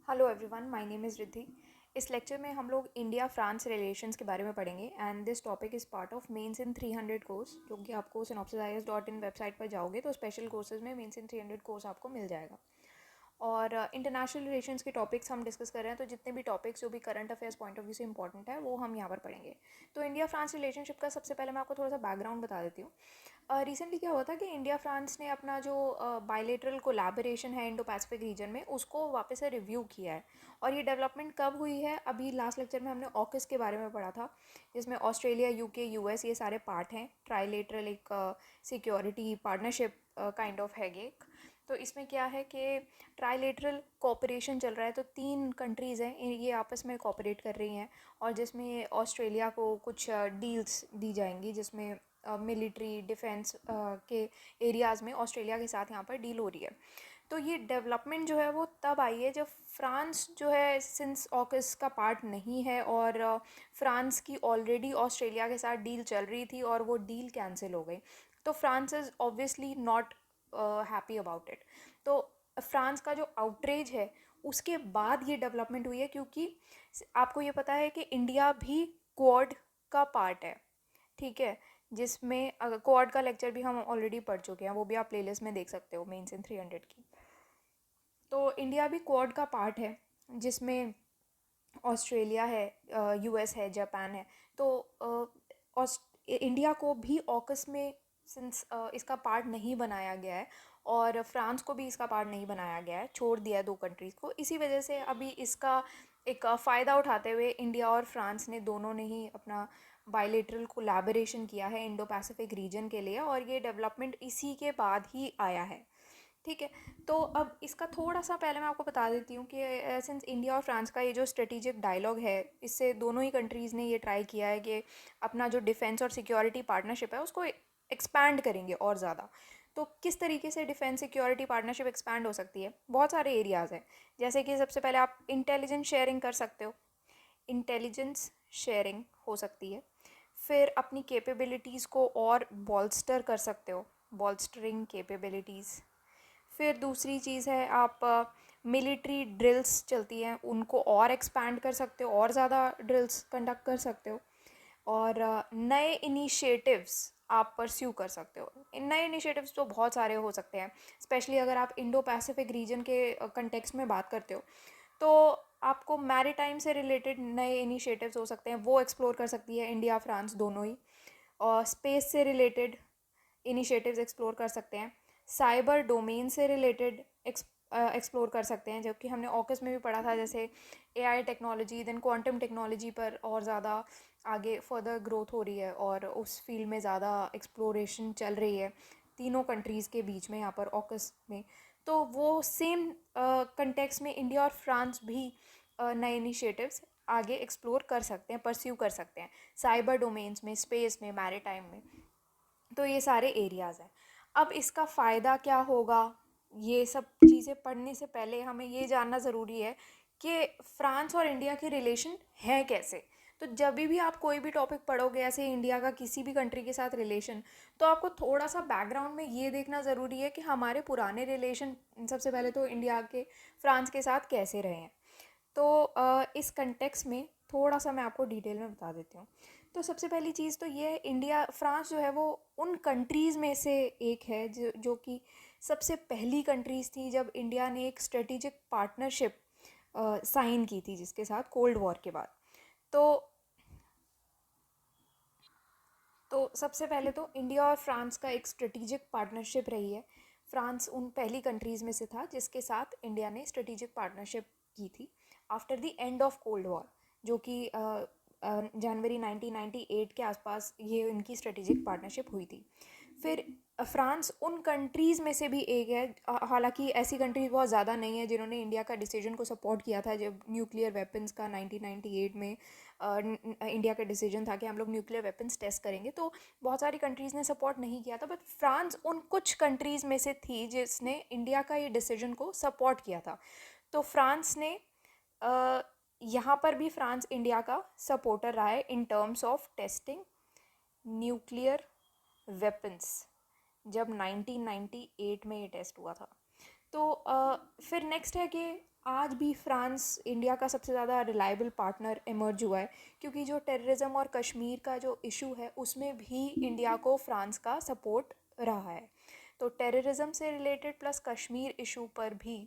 Hello everyone, my name is Riddhi. इस lecture में हम लोग इंडिया फ्रांस रिलेशंस के बारे में पढ़ेंगे and this topic is part of mains in 300 course, जो कि आपको synopsisis.in वेबसाइट पर जाओगे तो स्पेशल कोर्सेज में मेंस इन 300 कोर्स आपको मिल जाएगा। और इंटरनेशनल रिलेशंस के टॉपिक्स हम डिस्कस कर रहे हैं, तो जितने भी टॉपिक्स जो भी current affairs point of view से इंपॉर्टेंट है वो हम यहाँ पर पढ़ेंगे। तो इंडिया फ्रांस रिलेशनशिप का सबसे पहले मैं आपको थोड़ा सा बैकग्राउंड बता देती हूँ। रिसेंटली क्या हुआ था कि इंडिया फ्रांस ने अपना जो बायलेटरल कोलैबोरेशन है इंडो पैसिफिक रीजन में, उसको वापस से रिव्यू किया है। और ये डेवलपमेंट कब हुई है? अभी लास्ट लेक्चर में हमने ऑकस के बारे में पढ़ा था, जिसमें ऑस्ट्रेलिया, यूके, यूएस ये सारे पार्ट हैं। ट्राइलेटरल एक सिक्योरिटी पार्टनरशिप काइंड ऑफ है ये। तो इसमें क्या है कि ट्राइलेटरल कोऑपरेशन चल रहा है, तो 3 कंट्रीज़ हैं, ये आपस में कोऑपरेट कर रही हैं। और जिसमें ऑस्ट्रेलिया को कुछ डील्स दी जाएंगी, जिसमें मिलिट्री डिफेंस के एरियाज़ में ऑस्ट्रेलिया के साथ यहाँ पर डील हो रही है। तो ये डेवलपमेंट जो है वो तब आई है जब फ्रांस जो है सिंस ऑकस का पार्ट नहीं है, और फ्रांस की ऑलरेडी ऑस्ट्रेलिया के साथ डील चल रही थी और वो डील कैंसिल हो गई। तो France is obviously not happy about it. तो फ्रांस का जो आउटरेज है उसके बाद ये डेवलपमेंट हुई है, क्योंकि आपको ये पता है कि इंडिया भी क्वाड का पार्ट है, ठीक है। जिसमें क्वाड का लेक्चर भी हम ऑलरेडी पढ़ चुके हैं, वो भी आप प्लेलिस्ट में देख सकते हो, मेंस इन 300 की। तो इंडिया भी क्वाड का पार्ट है, जिसमें ऑस्ट्रेलिया है, यूएस है, जापान है। तो इंडिया को भी ऑकस में सिंस इसका पार्ट नहीं बनाया गया है, और फ्रांस को भी इसका पार्ट नहीं बनाया गया है, छोड़ दिया है 2 कंट्रीज़ को। इसी वजह से अभी इसका एक फ़ायदा उठाते हुए इंडिया और फ्रांस ने दोनों ने ही अपना बायलेटरल कोलैबोरेशन किया है इंडो पैसिफिक रीजन के लिए, और ये डेवलपमेंट इसी के बाद ही आया है, ठीक है। तो अब इसका थोड़ा सा पहले मैं आपको बता देती हूँ कि सिंस इंडिया और फ्रांस का ये जो स्ट्रेटेजिक डायलॉग है, इससे दोनों ही कंट्रीज़ ने ये ट्राई किया है कि अपना जो डिफेंस और सिक्योरिटी पार्टनरशिप है उसको एक्सपैंड करेंगे और ज़्यादा। तो किस तरीके से डिफेंस सिक्योरिटी पार्टनरशिप एक्सपैंड हो सकती है? बहुत सारे एरियाज़ हैं। जैसे कि सबसे पहले आप इंटेलिजेंस शेयरिंग कर सकते हो, इंटेलिजेंस शेयरिंग हो सकती है। फिर अपनी कैपेबिलिटीज़ को और बॉल्स्टर कर सकते हो, बॉल्स्टरिंग कैपेबिलिटीज़। फिर दूसरी चीज़ है, आप मिलिट्री ड्रिल्स चलती हैं उनको और एक्सपैंड कर सकते हो, और ज़्यादा ड्रिल्स कंडक्ट कर सकते हो। और नए इनिशिएटिव्स आप परस्यू कर सकते हो। इन नए इनिशिएटिव्स तो बहुत सारे हो सकते हैं, स्पेशली अगर आप इंडो पैसिफिक रीजन के कंटेक्स्ट में बात करते हो, तो आपको मैरीटाइम से रिलेटेड नए इनिशिएटिव्स हो सकते हैं, वो एक्सप्लोर कर सकती है इंडिया फ्रांस दोनों ही। और स्पेस से रिलेटेड इनिशिएटिव्स एक्सप्लोर कर सकते हैं, साइबर डोमेन से रिलेटेड एक्सप्लोर कर सकते हैं, जबकि हमने ऑकस में भी पढ़ा था, जैसे AI technology then quantum technology पर और ज़्यादा आगे फर्दर ग्रोथ हो रही है, और उस फील्ड में ज़्यादा एक्सप्लोरेशन चल रही है तीनों कंट्रीज़ के बीच में यहाँ पर ऑकस में। तो वो सेम कंटेक्स में इंडिया और फ्रांस भी नए इनिशिएटिव्स आगे एक्सप्लोर कर सकते हैं, परस्यू कर सकते हैं, साइबर डोमेन्स में, स्पेस में, मैरीटाइम में। तो ये सारे एरियाज़ हैं। अब इसका फ़ायदा क्या होगा, ये सब चीज़ें पढ़ने से पहले हमें ये जानना ज़रूरी है कि फ्रांस और इंडिया के रिलेशन है कैसे। तो जब भी आप कोई भी टॉपिक पढ़ोगे ऐसे इंडिया का किसी भी कंट्री के साथ रिलेशन, तो आपको थोड़ा सा बैकग्राउंड में ये देखना ज़रूरी है कि हमारे पुराने रिलेशन सबसे पहले तो इंडिया के फ्रांस के साथ कैसे रहे हैं। तो इस कंटेक्स में थोड़ा सा मैं आपको डिटेल में बता देती हूँ। तो सबसे पहली चीज़ तो ये, इंडिया फ्रांस जो है वो उन कंट्रीज़ में से एक है जो कि सबसे पहली कंट्रीज़ थी जब इंडिया ने एक स्ट्रेटिजिक पार्टनरशिप साइन की थी जिसके साथ, कोल्ड वॉर के बाद। तो सबसे पहले तो इंडिया और फ्रांस का एक स्ट्रेटिजिक पार्टनरशिप रही है। फ्रांस उन पहली कंट्रीज़ में से था जिसके साथ इंडिया ने स्ट्रेटिजिक पार्टनरशिप की थी after the end of cold war, जो कि जनवरी 1998 के आसपास ये इनकी स्ट्रेटेजिक पार्टनरशिप हुई थी। फिर फ्रांस उन कंट्रीज़ में से भी एक है, हालांकि ऐसी कंट्रीज बहुत ज़्यादा नहीं है जिन्होंने इंडिया का डिसीजन को सपोर्ट किया था जब न्यूक्लियर वेपन्स का 1998 में इंडिया का डिसीजन था कि हम लोग न्यूक्लियर वेपन्स टेस्ट करेंगे। तो बहुत सारी कंट्रीज़ ने सपोर्ट नहीं किया था, बट फ्रांस उन कुछ कंट्रीज़ में से थी जिसने इंडिया का ये डिसीजन को सपोर्ट किया था। तो फ्रांस ने यहाँ पर भी फ्रांस इंडिया का सपोर्टर रहा है in terms of testing nuclear weapons, जब 1998 में ये टेस्ट हुआ था। तो फिर नेक्स्ट है कि आज भी फ्रांस इंडिया का सबसे ज़्यादा रिलायबल पार्टनर इमर्ज हुआ है, क्योंकि जो टेररिज्म और कश्मीर का जो इशू है उसमें भी इंडिया को फ्रांस का सपोर्ट रहा है। तो टेररिज्म से रिलेटेड प्लस कश्मीर इशू पर भी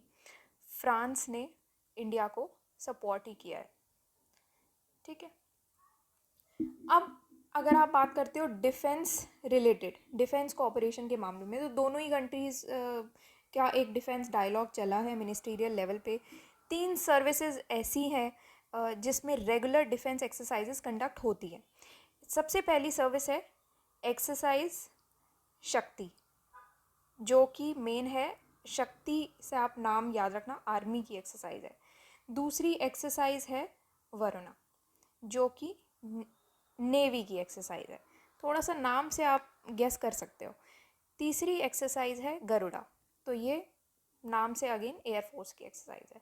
फ्रांस ने इंडिया को सपोर्ट ही किया है। ठीक है। अब अगर आप बात करते हो डिफेंस रिलेटेड, डिफेंस कोऑपरेशन के मामले में, तो दोनों ही कंट्रीज़ क्या एक डिफेंस डायलॉग चला है मिनिस्ट्रियल लेवल पे। 3 सर्विसेज ऐसी हैं जिसमें रेगुलर डिफेंस एक्सरसाइजेस कंडक्ट होती है। सबसे पहली सर्विस है एक्सरसाइज शक्ति, जो कि मेन है, शक्ति से आप नाम याद रखना, आर्मी की एक्सरसाइज है। दूसरी एक्सरसाइज है वरुणा, जो कि नेवी की एक्सरसाइज है। थोड़ा सा नाम से आप गेस कर सकते हो। तीसरी एक्सरसाइज है गरुड़ा, तो ये नाम से अगेन एयरफोर्स की एक्सरसाइज है।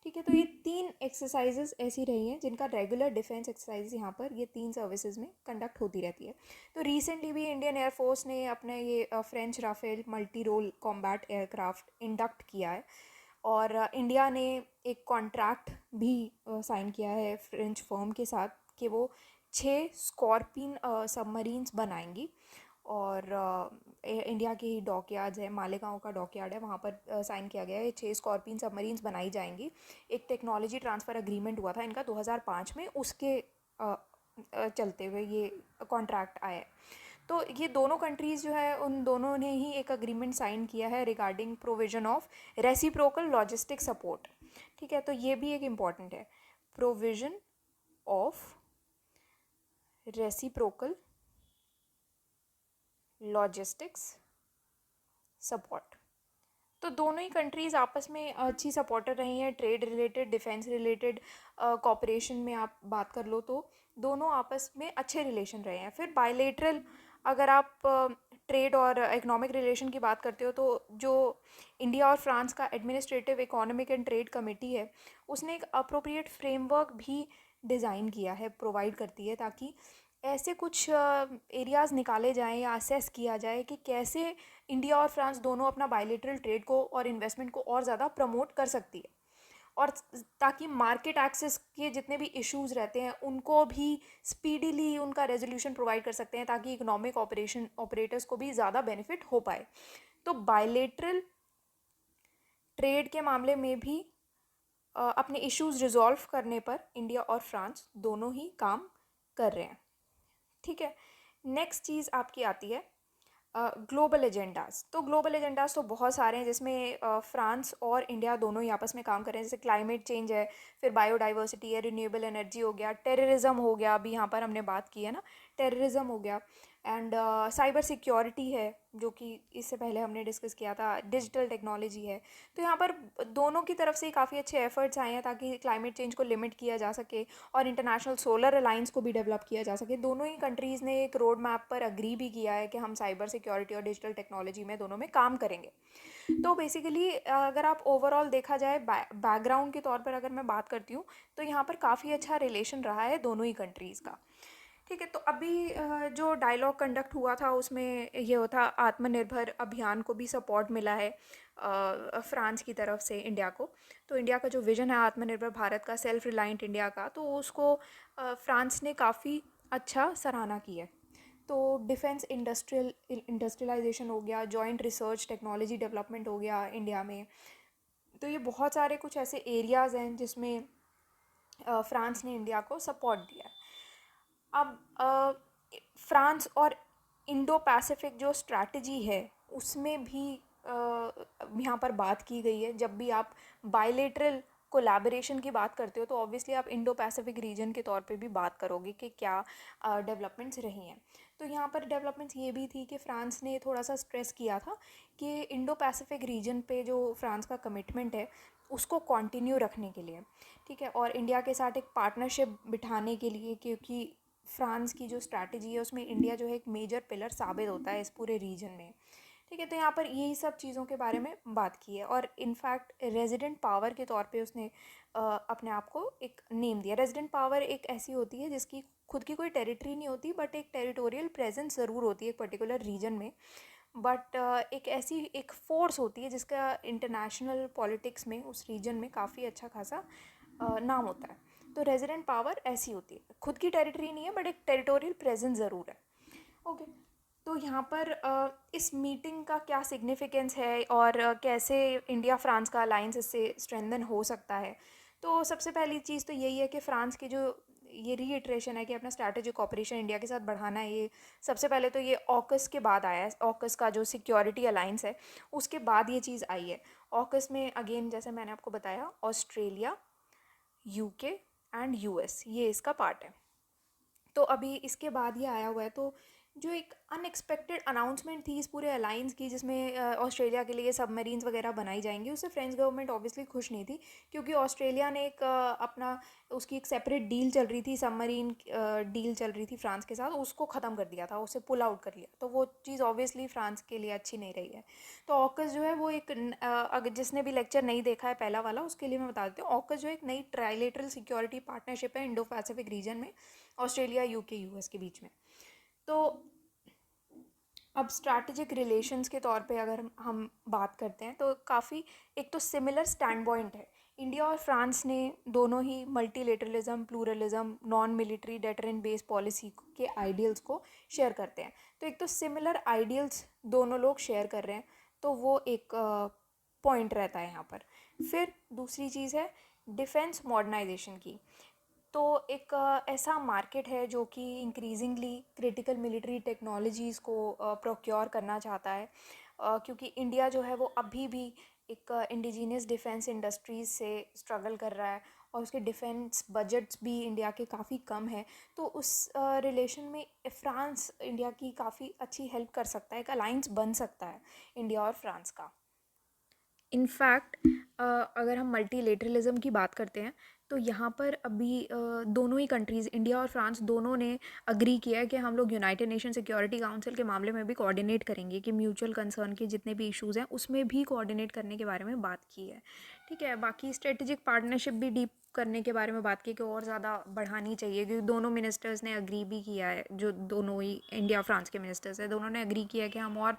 ठीक है। तो ये 3 एक्सरसाइजेस ऐसी रही हैं जिनका रेगुलर डिफेंस एक्सरसाइज यहाँ पर ये 3 सर्विसेज में कंडक्ट होती रहती है। तो रिसेंटली भी इंडियन एयरफोर्स ने अपने ये French Rafale multi role combat aircraft induct किया है, और इंडिया ने एक कॉन्ट्रैक्ट भी साइन किया है फ्रेंच फर्म के साथ कि वो 6 स्कॉर्पियन सबमरीन्स बनाएंगी। और इंडिया के ही डॉकयार्ड्स है, मालेगांव का डॉकयार्ड है, वहाँ पर साइन किया गया है। 6 स्कॉर्पियन सबमरीन्स बनाई जाएंगी। एक टेक्नोलॉजी ट्रांसफ़र अग्रीमेंट हुआ था इनका 2005 में, उसके चलते हुए ये कॉन्ट्रैक्ट आया है। तो ये दोनों कंट्रीज़ जो है उन दोनों ने ही एक अग्रीमेंट साइन किया है regarding provision of reciprocal logistic support. ठीक है। तो ये भी एक इम्पॉर्टेंट है, provision of reciprocal logistics support. तो दोनों ही कंट्रीज़ आपस में अच्छी सपोर्टर रही हैं। Trade related, defence related cooperation में आप बात कर लो तो दोनों आपस में अच्छे रिलेशन रहे हैं। फिर बायलेटरल अगर आप ट्रेड और इकोनॉमिक रिलेशन की बात करते हो, तो जो इंडिया और फ्रांस का administrative economic and trade committee है, उसने एक अप्रोप्रिएट फ्रेमवर्क भी डिज़ाइन किया है, प्रोवाइड करती है, ताकि ऐसे कुछ एरियाज़ निकाले जाएं या असेस किया जाए कि कैसे इंडिया और फ्रांस दोनों अपना बायलेटरल ट्रेड को और इन्वेस्टमेंट को और ज़्यादा प्रमोट कर सकती है, और ताकि मार्केट एक्सेस के जितने भी इश्यूज़ रहते हैं उनको भी स्पीडीली उनका रेजोल्यूशन प्रोवाइड कर सकते हैं, ताकि इकोनॉमिक ऑपरेटर्स को भी ज़्यादा बेनिफिट हो पाए। तो बायलेटरल ट्रेड के मामले में भी अपने इश्यूज़ रिजॉल्व करने पर इंडिया और फ्रांस दोनों ही काम कर रहे हैं। ठीक है। नेक्स्ट चीज़ आपकी आती है ग्लोबल एजेंडाज़। तो ग्लोबल एजेंडाज़ तो बहुत सारे हैं, जिसमें फ्रांस और इंडिया दोनों ही आपस में काम कर रहे हैं। जैसे क्लाइमेट चेंज है, फिर बायोडाइवर्सिटी है, रिन्यूएबल एनर्जी हो गया, टेररिज्म हो गया, अभी यहाँ पर हमने बात की है ना, टेररिज्म हो गया, एंड साइबर सिक्योरिटी है, जो कि इससे पहले हमने डिस्कस किया था, डिजिटल टेक्नोलॉजी है। तो यहाँ पर दोनों की तरफ से काफ़ी अच्छे एफर्ट्स आए हैं ताकि क्लाइमेट चेंज को लिमिट किया जा सके और इंटरनेशनल सोलर अलायंस को भी डेवलप किया जा सके। दोनों ही कंट्रीज़ ने एक रोड मैप पर अग्री भी किया है कि हम साइबर सिक्योरिटी और डिजिटल टेक्नोलॉजी में दोनों में काम करेंगे। तो बेसिकली अगर आप ओवरऑल देखा जाए, बैकग्राउंड के तौर पर अगर मैं बात करती हूँ, तो यहाँ पर काफ़ी अच्छा रिलेशन रहा है दोनों ही कंट्रीज़ का। ठीक है। तो अभी जो डायलॉग कंडक्ट हुआ था उसमें ये होता, आत्मनिर्भर अभियान को भी सपोर्ट मिला है फ्रांस की तरफ से इंडिया को। तो इंडिया का जो विज़न है आत्मनिर्भर भारत का, सेल्फ रिलायंट इंडिया का, तो उसको फ्रांस ने काफ़ी अच्छा सराहना की है। तो डिफेंस इंडस्ट्रियलाइजेशन हो गया, जॉइंट रिसर्च टेक्नोलॉजी डेवलपमेंट हो गया इंडिया में। तो ये बहुत सारे कुछ ऐसे एरियाज़ हैं जिसमें फ्रांस ने इंडिया को सपोर्ट दिया है। अब फ्रांस और इंडो पैसिफिक जो स्ट्रैटेजी है उसमें भी यहाँ पर बात की गई है। जब भी आप बायलेटरल कोलैबोरेशन की बात करते हो, तो ऑब्वियसली आप इंडो पैसिफिक रीजन के तौर पे भी बात करोगे कि क्या डेवलपमेंट्स रही हैं। तो यहाँ पर डेवलपमेंट्स ये भी थी कि फ्रांस ने थोड़ा सा स्ट्रेस किया था कि इंडो पैसिफिक रीजन पे जो फ्रांस का कमिटमेंट है उसको कंटिन्यू रखने के लिए। ठीक है। और इंडिया के साथ एक पार्टनरशिप बिठाने के लिए, क्योंकि फ्रांस की जो स्ट्रैटेजी है उसमें इंडिया जो है एक मेजर पिलर साबित होता है इस पूरे रीजन में। ठीक है। तो यहाँ पर यही सब चीज़ों के बारे में बात की है, और इनफैक्ट रेजिडेंट पावर के तौर पे उसने अपने आप को एक नेम दिया। रेजिडेंट पावर एक ऐसी होती है जिसकी खुद की कोई टेरिटरी नहीं होती, बट एक टेरिटोरियल प्रेजेंस ज़रूर होती है एक पर्टिकुलर रीजन में। बट एक ऐसी एक फोर्स होती है जिसका इंटरनेशनल पॉलिटिक्स में उस रीजन में काफ़ी अच्छा खासा नाम होता है। तो रेजिडेंट पावर ऐसी होती है, खुद की टेरिटरी नहीं है बट एक टेरिटोरियल प्रेजेंस ज़रूर है। ओके, तो यहाँ पर इस मीटिंग का क्या सिग्निफिकेंस है और कैसे इंडिया फ्रांस का अलाइंस इससे स्ट्रेंथन हो सकता है। तो सबसे पहली चीज़ तो यही है कि फ्रांस की जो ये रीइटरेशन है कि अपना स्ट्रैटेजिक ऑपरेशन इंडिया के साथ बढ़ाना है, ये सबसे पहले तो ये ऑकस के बाद आया है। ऑकस का जो सिक्योरिटी अलाइंस है उसके बाद ये चीज़ आई है। ऑकस में अगेन जैसे मैंने आपको बताया, ऑस्ट्रेलिया, यूके एंड यूएस ये इसका पार्ट है। तो अभी इसके बाद ये आया हुआ है। तो जो एक अनएक्सपेक्टेड अनाउंसमेंट थी इस पूरे अलाइंस की, जिसमें ऑस्ट्रेलिया के लिए सबमरीन्स वगैरह बनाई जाएंगी, उससे फ्रेंच गवर्नमेंट ऑब्वियसली खुश नहीं थी, क्योंकि ऑस्ट्रेलिया ने एक अपना उसकी एक सेपरेट डील चल रही थी, सबमरीन डील चल रही थी फ्रांस के साथ, उसको ख़त्म कर दिया था, उसे पुल आउट कर लिया। तो वो चीज़ ऑब्वियसली फ्रांस के लिए अच्छी नहीं रही है। तो ऑकस जो है वो एक अगर जिसने भी लेक्चर नहीं देखा है पहला वाला, उसके लिए मैं बता देती हूँ, ऑकस जो एक नई ट्राइलेटरल सिक्योरिटी पार्टनरशिप है इंडो पैसिफिक रीजन में, ऑस्ट्रेलिया, यूके, यूएस के बीच में। तो अब स्ट्रैटेजिक रिलेशंस के तौर पे अगर हम बात करते हैं तो काफ़ी एक तो सिमिलर स्टैंड पॉइंट है। इंडिया और फ्रांस ने दोनों ही multilateralism, pluralism, non military deterrent based policy के आइडियल्स को शेयर करते हैं। तो एक तो सिमिलर आइडियल्स दोनों लोग शेयर कर रहे हैं, तो वो एक पॉइंट रहता है यहाँ पर। फिर दूसरी चीज़ है डिफेंस मॉडर्नाइजेशन की। तो एक ऐसा मार्केट है जो कि इंक्रीजिंगली क्रिटिकल मिलिट्री टेक्नोलॉजीज़ को प्रोक्योर करना चाहता है, क्योंकि इंडिया जो है वो अभी भी एक इंडिजीनियस डिफेंस इंडस्ट्रीज से स्ट्रगल कर रहा है और उसके डिफेंस बजट्स भी इंडिया के काफ़ी कम है। तो उस रिलेशन में फ्रांस इंडिया की काफ़ी अच्छी हेल्प कर सकता है, एक अलाइंस बन सकता है इंडिया और फ्रांस का। इनफैक्ट अगर हम मल्टीलेटरलिज्म की बात करते हैं तो यहाँ पर अभी दोनों ही कंट्रीज़, इंडिया और फ्रांस दोनों ने अग्री किया है कि हम लोग यूनाइटेड नेशन सिक्योरिटी काउंसिल के मामले में भी कोऑर्डिनेट करेंगे, कि म्यूचुअल कंसर्न के जितने भी इश्यूज़ हैं उसमें भी कोऑर्डिनेट करने के बारे में बात की है। ठीक है, बाकी स्ट्रेटेजिक पार्टनरशिप भी डीप करने के बारे में बात की कि और ज़्यादा बढ़ानी चाहिए, क्योंकि दोनों मिनिस्टर्स ने अग्री भी किया है, जो दोनों ही इंडिया फ्रांस के मिनिस्टर्स हैं दोनों ने अग्री किया है कि हम और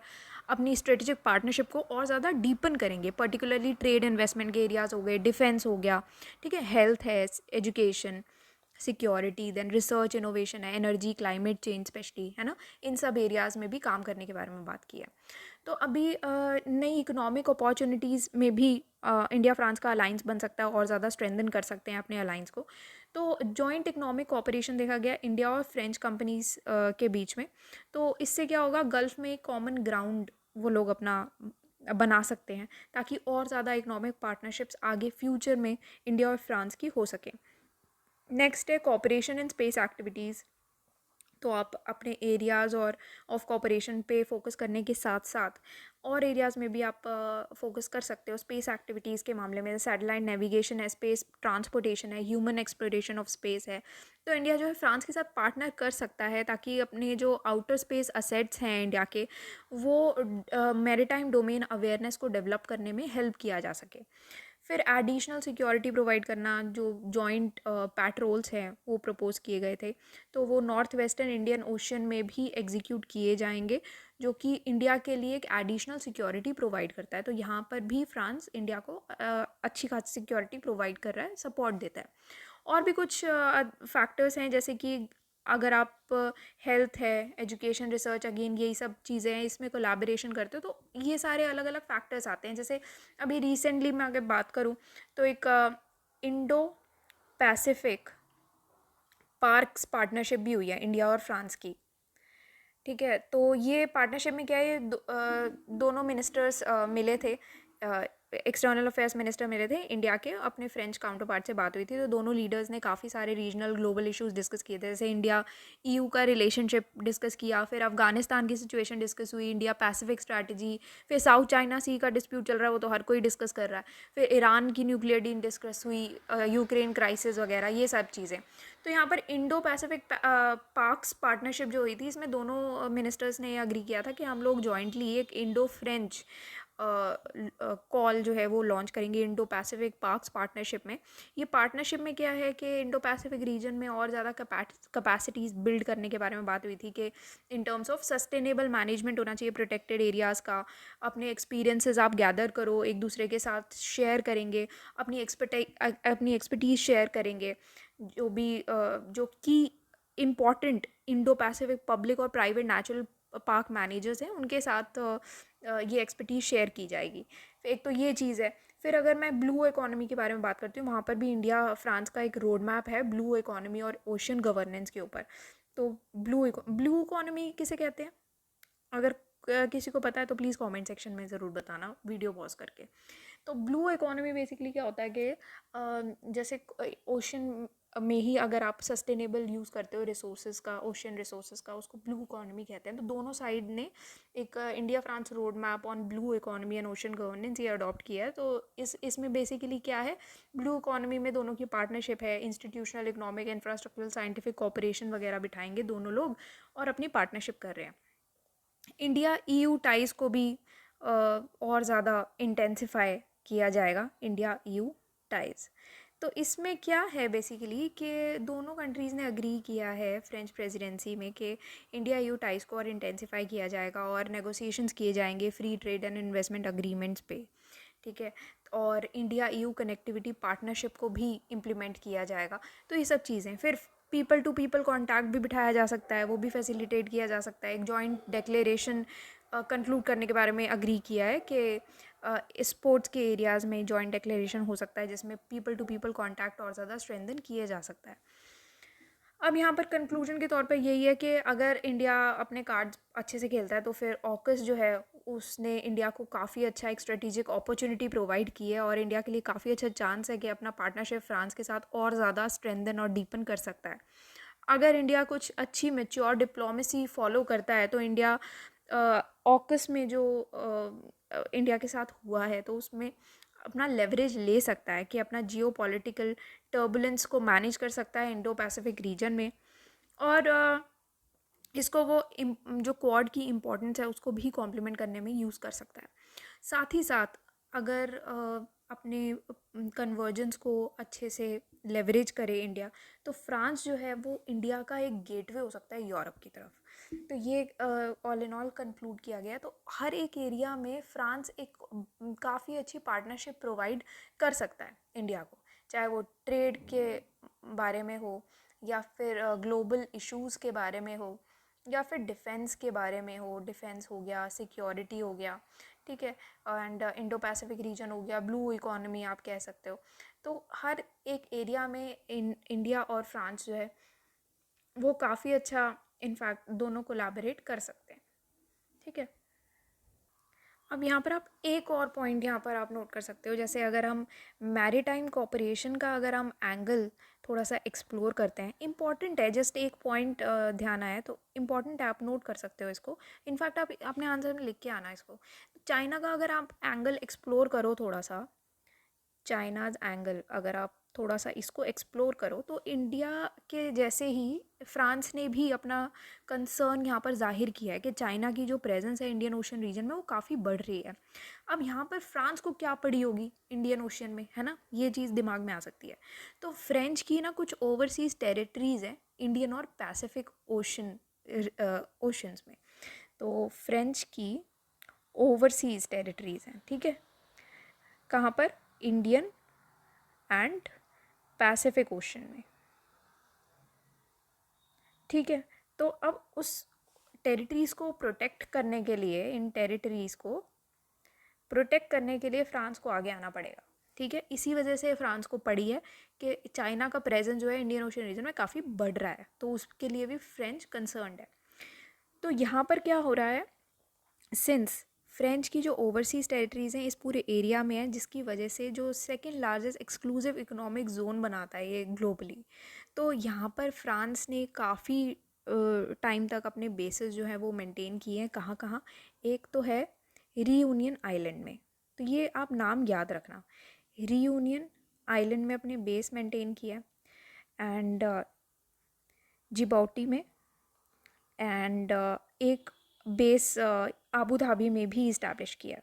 अपनी स्ट्रेटेजिक पार्टनरशिप को और ज़्यादा डीपन करेंगे, पर्टिकुलरली ट्रेड इन्वेस्टमेंट के एरियाज़ हो गए, डिफेंस हो गया, ठीक है, हेल्थ है, education, security, then research innovation है, एनर्जी, क्लाइमेट चेंज स्पेशली, है ना, इन सब एरियाज़ में भी काम करने के बारे में बात की है। तो अभी नई इकोनॉमिक अपॉर्चुनिटीज़ में भी इंडिया फ्रांस का अलाइंस बन सकता है और ज़्यादा स्ट्रेंथन कर सकते हैं अपने अलाइंस को। तो जॉइंट इकोनॉमिक कोऑपरेशन देखा गया इंडिया और फ्रेंच कंपनीज़ के बीच में। तो इससे क्या होगा, गल्फ़ में एक कॉमन ग्राउंड वो लोग अपना बना सकते हैं, ताकि और ज़्यादा इकोनॉमिक पार्टनरशिप्स आगे फ्यूचर में इंडिया और फ्रांस की हो सके। नेक्स्ट है कोऑपरेशन इन स्पेस एक्टिविटीज़। तो आप अपने एरियाज़ और ऑफ कोऑपरेशन पे फोकस करने के साथ साथ और एरियाज़ में भी आप फोकस कर सकते हो स्पेस एक्टिविटीज़ के मामले में। सैटेलाइट नेविगेशन है, स्पेस ट्रांसपोर्टेशन है, ह्यूमन एक्सप्लोरेशन ऑफ स्पेस है। तो इंडिया जो है फ्रांस के साथ पार्टनर कर सकता है, ताकि अपने जो आउटर स्पेस असेट्स हैं इंडिया के, वो मैरीटाइम डोमेन अवेयरनेस को डेवलप करने में हेल्प किया जा सके। फिर एडिशनल सिक्योरिटी प्रोवाइड करना, जो जॉइंट पैट्रोल्स हैं वो प्रपोज किए गए थे, तो वो नॉर्थ वेस्टर्न इंडियन ओशन में भी एग्जीक्यूट किए जाएंगे, जो कि इंडिया के लिए एक एडिशनल सिक्योरिटी प्रोवाइड करता है। तो यहाँ पर भी फ्रांस इंडिया को अच्छी खासी सिक्योरिटी प्रोवाइड कर रहा है, सपोर्ट देता है। और भी कुछ फैक्टर्स हैं, जैसे कि अगर आप हेल्थ है, एजुकेशन, रिसर्च, अगेन यही सब चीज़ें हैं, इसमें कोलैबोरेशन करते हो, तो ये सारे अलग अलग फैक्टर्स आते हैं। जैसे अभी रिसेंटली मैं अगर बात करूँ तो एक इंडो पैसिफिक पार्क्स पार्टनरशिप भी हुई है इंडिया और फ्रांस की। ठीक है, तो ये पार्टनरशिप में क्या है, ये दोनों मिनिस्टर्स मिले थे, एक्सटर्नल अफेयर्स मिनिस्टर मिले थे इंडिया के, अपने फ्रेंच काउंटर पार्ट से बात हुई थी, तो दोनों लीडर्स ने काफ़ी सारे रीजनल ग्लोबल इश्यूज डिस्कस किए थे, जैसे इंडिया ईयू का रिलेशनशिप डिस्कस किया, फिर अफगानिस्तान की सिचुएशन डिस्कस हुई, इंडिया पैसिफिक स्ट्रैटेजी, फिर साउथ चाइना सी का डिस्प्यूट चल रहा है, वो तो हर कोई डिस्कस कर रहा है, फिर ईरान की न्यूक्लियर डील डिस्कस हुई, यूक्रेन क्राइसिस वगैरह, ये सब चीज़ें। तो यहाँ पर इंडो पैसिफिक पार्क्स पार्टनरशिप जो हुई थी, इसमें दोनों मिनिस्टर्स ने अग्री किया था कि हम लोग जॉइंटली एक इंडो फ्रेंच कॉल जो है वो लॉन्च करेंगे इंडो पैसिफिक पार्क्स पार्टनरशिप में। ये पार्टनरशिप में क्या है कि इंडो पैसिफिक रीजन में और ज़्यादा कैपेसिटीज़ बिल्ड करने के बारे में बात हुई थी कि in terms of sustainable management होना चाहिए प्रोटेक्टेड एरियाज़ का। अपने एक्सपीरियंसेस आप गैदर करो, एक दूसरे के साथ शेयर करेंगे, अपनी एक्सपर्टीज़ शेयर करेंगे, जो भी जो की इम्पॉर्टेंट इंडो पैसिफिक पब्लिक और प्राइवेट नेचुरल पार्क मैनेजर्स हैं उनके साथ ये एक्सपर्टीज़ शेयर की जाएगी। एक तो ये चीज़ है। फिर अगर मैं ब्लू इकोनॉमी के बारे में बात करती हूँ, वहाँ पर भी इंडिया फ्रांस का एक रोड मैप है ब्लू इकोनॉमी और ओशन गवर्नेंस के ऊपर। तो ब्लू इकोनॉमी किसे कहते हैं? अगर किसी को पता है तो प्लीज़ कमेंट सेक्शन में ज़रूर बताना वीडियो पॉज करके। तो ब्लू इकोनॉमी बेसिकली क्या होता है कि जैसे ओशन में ही अगर आप सस्टेनेबल यूज़ करते हो रिसोर्सेज का, ओशन रिसोर्सेज का, उसको ब्लू इकोनॉमी कहते हैं। तो दोनों साइड ने एक India France road map on blue economy and ocean governance ये अडॉप्ट किया है। तो इसमें बेसिकली क्या है, ब्लू इकोनॉमी में दोनों की पार्टनरशिप है, institutional, economic, infrastructural, scientific cooperation वगैरह बिठाएंगे दोनों लोग और अपनी पार्टनरशिप कर रहे हैं। इंडिया ईयू टाइज को भी और ज़्यादा इंटेंसिफाई किया जाएगा, इंडिया ईयू टाइज। तो इसमें क्या है बेसिकली कि दोनों कंट्रीज़ ने अग्री किया है फ्रेंच प्रेसिडेंसी में कि इंडिया ईयू टाइज को और इंटेंसिफाई किया जाएगा और नेगोशिएशंस किए जाएंगे free trade and investment agreements पे, ठीक है। और इंडिया ईयू कनेक्टिविटी पार्टनरशिप को भी इम्प्लीमेंट किया जाएगा। तो ये सब चीज़ें, फिर पीपल टू पीपल कॉन्टैक्ट भी बिठाया जा सकता है, वो भी फैसिलिटेट किया जा सकता है। एक जॉइंट डिक्लेरेशन कंक्लूड करने के बारे में अग्री किया है कि स्पोर्ट्स के एरियाज़ में जॉइंट डिक्लेरेशन हो सकता है जिसमें पीपल टू पीपल कॉन्टैक्ट और ज़्यादा स्ट्रेंथन किया जा सकता है। अब यहाँ पर कंक्लूजन के तौर पर यही है कि अगर इंडिया अपने कार्ड्स अच्छे से खेलता है तो फिर ऑकस जो है उसने इंडिया को काफ़ी अच्छा एक स्ट्रेटेजिक अपॉर्चुनिटी प्रोवाइड की है और इंडिया के लिए काफ़ी अच्छा चांस है कि अपना पार्टनरशिप फ्रांस के साथ और ज़्यादा स्ट्रेंथन और डीपन कर सकता है। अगर इंडिया कुछ अच्छी मैच्योर डिप्लोमेसी फॉलो करता है तो इंडिया ऑकस में जो इंडिया के साथ हुआ है तो उसमें अपना लेवरेज ले सकता है कि अपना जियो पॉलिटिकल टर्बुलेंस को मैनेज कर सकता है इंडो पैसिफिक रीजन में। और इसको वो जो क्वाड की इम्पोर्टेंस है उसको भी कॉम्प्लीमेंट करने में यूज़ कर सकता है। साथ ही साथ अगर अपने कन्वर्जेंस को अच्छे से लेवरेज करे इंडिया, तो फ्रांस जो है वो इंडिया का एक गेटवे हो सकता है यूरोप की तरफ। तो ये ऑल इन ऑल कंक्लूड किया गया। तो हर एक एरिया में फ्रांस एक काफ़ी अच्छी पार्टनरशिप प्रोवाइड कर सकता है इंडिया को, चाहे वो ट्रेड के बारे में हो या फिर ग्लोबल इश्यूज़ के बारे में हो या फिर डिफेंस के बारे में हो। डिफेंस हो गया, सिक्योरिटी हो गया, ठीक है, एंड इंडो पैसिफिक रीजन हो गया, ब्लू इकोनॉमी आप कह सकते हो। तो हर एक एरिया में इंडिया और फ्रांस जो है वो काफ़ी अच्छा इनफैक्ट दोनों कोलैबोरेट कर सकते हैं, ठीक है। अब यहाँ पर आप एक और पॉइंट यहाँ पर आप नोट कर सकते हो, जैसे अगर हम मैरीटाइम कोऑपरेशन का अगर हम एंगल थोड़ा सा एक्सप्लोर करते हैं, इम्पॉर्टेंट है, जस्ट एक पॉइंट ध्यान आया तो इम्पॉर्टेंट है, आप नोट कर सकते हो इसको। इनफैक्ट आप अपने आंसर में लिख के आना इसको। चाइना का अगर आप एंगल एक्सप्लोर करो थोड़ा सा, चाइनाज़ एंगल अगर आप थोड़ा सा इसको एक्सप्लोर करो तो इंडिया के जैसे ही फ्रांस ने भी अपना कंसर्न यहाँ पर जाहिर किया है कि चाइना की जो प्रेजेंस है इंडियन ओशन रीजन में वो काफ़ी बढ़ रही है। अब यहाँ पर फ्रांस को क्या पड़ी होगी इंडियन ओशन में, है ना, ये चीज़ दिमाग में आ सकती है। तो फ्रेंच की ना कुछ ओवरसीज़ टेरिटरीज़ हैं इंडियन और पैसिफिक ओशंस में। तो फ्रेंच की ओवरसीज़ टेरिटरीज़ हैं, ठीक है, कहाँ पर, इंडियन एंड पैसिफिक ओशन में, ठीक है। तो अब उस टेरिटरीज़ को प्रोटेक्ट करने के लिए, इन टेरिटरीज़ को प्रोटेक्ट करने के लिए फ्रांस को आगे आना पड़ेगा, ठीक है। इसी वजह से फ्रांस को पड़ी है कि चाइना का प्रेजेंस जो है इंडियन ओशन रीजन में काफ़ी बढ़ रहा है, तो उसके लिए भी फ्रेंच कंसर्न्ड है। तो यहाँ पर क्या हो रहा है, सिंस फ्रेंच की जो ओवरसीज़ टेरिटरीज़ हैं इस पूरे एरिया में है, जिसकी वजह से जो second largest exclusive economic zone बनाता है ये ग्लोबली, तो यहाँ पर फ्रांस ने काफ़ी टाइम तक अपने बेसेस जो है वो मेंटेन किए हैं। कहाँ कहाँ, एक तो है रीयूनियन आइलैंड में, तो ये आप नाम याद रखना, रीयूनियन आइलैंड में अपने बेस मेंटेन किया, एंड जिबौटी में, एंड एक बेस आबू धाबी में भी इस्टेब्लिश किया।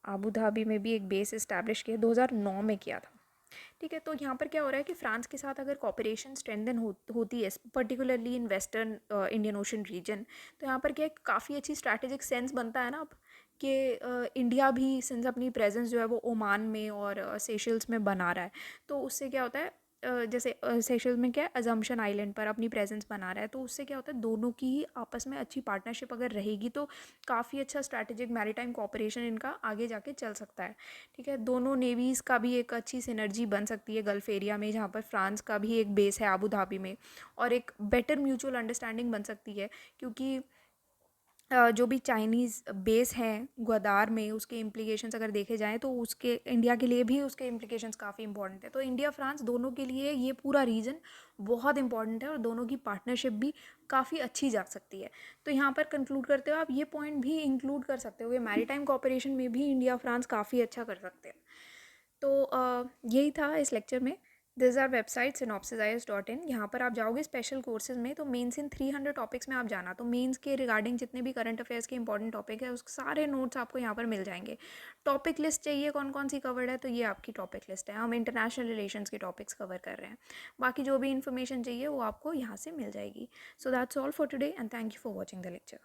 आबू धाबी में भी एक बेस इस्टेब्लिश किया, 2009 में किया था। ठीक है, तो यहाँ पर क्या हो रहा है कि फ्रांस के साथ अगर कॉपरेशन स्ट्रेंथन होती है, particularly in western Indian ocean region, तो यहाँ पर क्या है, काफ़ी अच्छी स्ट्रैटेजिक सेंस बनता है ना अब कि इंडिया भी सिंस अपनी प्रेजेंस जो है वो ओमान में और सेशल्स में बना रहा है, तो उससे क्या होता है, जैसे सेशल्स में क्या है, अजम्पशन आइलैंड पर अपनी प्रेजेंस बना रहा है, तो उससे क्या होता है, दोनों की ही आपस में अच्छी पार्टनरशिप अगर रहेगी तो काफ़ी अच्छा स्ट्रैटेजिक मैरीटाइम कॉपरेशन इनका आगे जाके चल सकता है। ठीक है, दोनों नेवीज़ का भी एक अच्छी सिनर्जी बन सकती है गल्फ़ एरिया में, जहाँ पर फ्रांस का भी एक बेस है अबू धाबी में, और एक बेटर म्यूचुअल अंडरस्टैंडिंग बन सकती है, क्योंकि जो भी चाइनीज़ बेस हैं ग्वादार में, उसके इम्प्लीकेशंस अगर देखे जाएँ तो उसके इंडिया के लिए भी उसके इम्प्लीकेशंस काफ़ी इंपॉर्टेंट है। तो इंडिया फ्रांस दोनों के लिए ये पूरा रीजन बहुत इंपॉर्टेंट है, और दोनों की पार्टनरशिप भी काफ़ी अच्छी जा सकती है। तो यहाँ पर कंक्लूड करते हो आप ये पॉइंट भी इंक्लूड कर सकते हो कि मैरीटाइम कॉपरेशन में भी इंडिया फ्रांस काफ़ी अच्छा कर सकते हैं। तो यही था इस लेक्चर में। This our website synopsisIS.in। यहाँ पर आप जाओगे स्पेशल कोर्सेज में, तो मेंस इन 300 टॉपिक्स में आप जाना, तो मेंस के रिगार्डिंग जितने भी करंट अफेयर्स के इंपॉर्टेंट टॉपिक है उस सारे नोट्स आपको यहाँ पर मिल जाएंगे। टॉपिक लिस्ट चाहिए कौन कौन सी कवर्ड है, तो ये आपकी टॉपिक लिस्ट है, हम इंटरनेशनल रिलेशंस के टॉपिक्स कवर कर रहे हैं। बाकी जो भी इन्फॉर्मेशन चाहिए वो आपको यहाँ से मिल जाएगी। So that's all for today and thank you for watching the lecture.